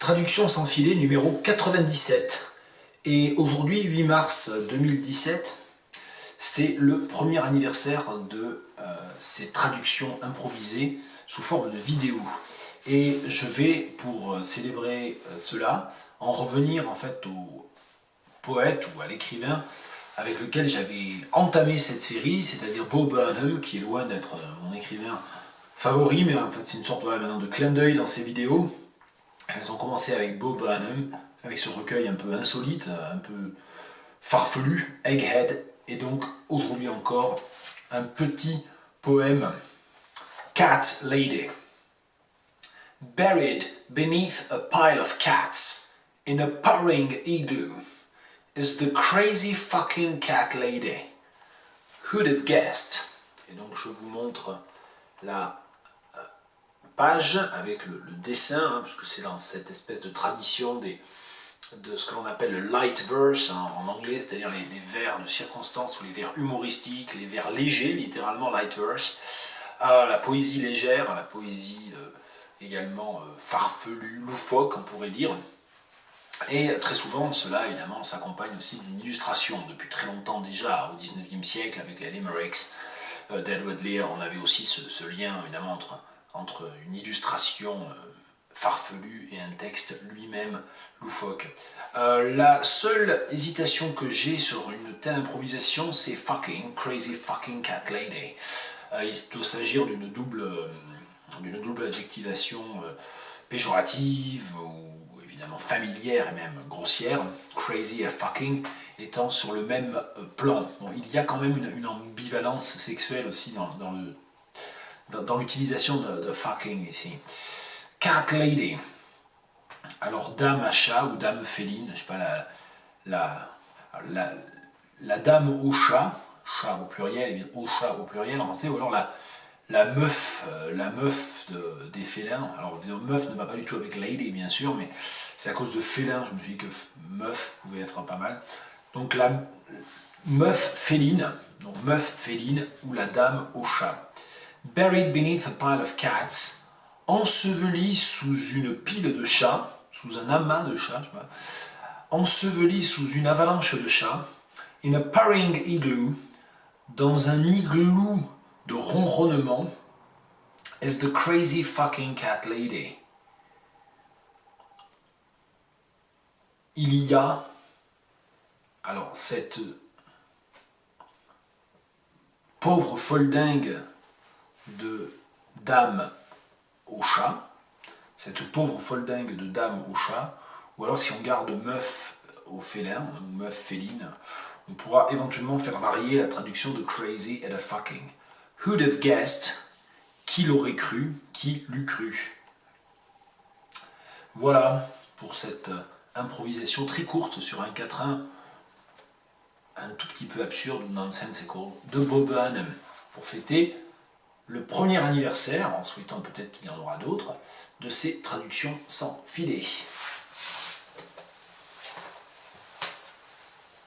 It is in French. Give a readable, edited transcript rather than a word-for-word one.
Traduction sans filet numéro 97. Et aujourd'hui, 8 mars 2017, c'est le premier anniversaire de ces traductions improvisées sous forme de vidéo. Et je vais, pour célébrer cela, en revenir en fait au poète ou à l'écrivain avec lequel j'avais entamé cette série, c'est-à-dire Bo Burnham, qui est loin d'être mon écrivain favori, mais en fait c'est une sorte maintenant de clin d'œil dans ses vidéos. Elles ont commencé avec Bo Burnham, avec ce recueil un peu insolite, un peu farfelu, Egghead, et donc aujourd'hui encore un petit poème, Cat Lady. Buried beneath a pile of cats in a purring igloo is the crazy fucking cat lady. Who'd have guessed? Et donc je vous montre la page avec le dessin, puisque c'est dans cette espèce de tradition de ce que l'on appelle le light verse en anglais, c'est-à-dire les vers de circonstance ou les vers humoristiques, les vers légers, littéralement light verse, la poésie légère, la poésie également farfelue, loufoque on pourrait dire. Et très souvent, cela évidemment s'accompagne aussi d'une illustration. Depuis très longtemps déjà, au XIXe siècle, avec les limericks d'Edward Lear, on avait aussi ce lien évidemment entre une illustration farfelue et un texte lui-même loufoque. La seule hésitation que j'ai sur une telle improvisation, c'est fucking, crazy fucking cat lady. Il doit s'agir d'une double adjectivation péjorative ou évidemment familière et même grossière, crazy et fucking étant sur le même plan. Bon, il y a quand même une ambivalence sexuelle aussi dans l'utilisation de fucking ici. Cat lady. Alors dame à chat ou dame féline, je sais pas, la dame au chat au pluriel, et bien au chat au pluriel en français, ou alors la meuf des félins. Alors meuf ne va pas du tout avec lady bien sûr, mais c'est à cause de félin, je me suis dit que meuf pouvait être pas mal. Donc la meuf féline ou la dame au chat. Buried beneath a pile of cats, enseveli sous une pile de chats, sous un amas de chats, je sais pas, enseveli sous une avalanche de chats, in a purring igloo, dans un igloo de ronronnement, is the crazy fucking cat lady. Il y a alors cette pauvre folle dingue de dame au chat, ou alors si on garde meuf au félin, meuf féline, on pourra éventuellement faire varier la traduction de crazy et de fucking. Who'd have guessed? Qui l'aurait cru? Qui l'eût cru? Voilà pour cette improvisation très courte sur un quatrain un tout petit peu absurde ou nonsensical de Bo Burnham pour fêter le premier anniversaire, en souhaitant peut-être qu'il y en aura d'autres, de ces traductions sans filet.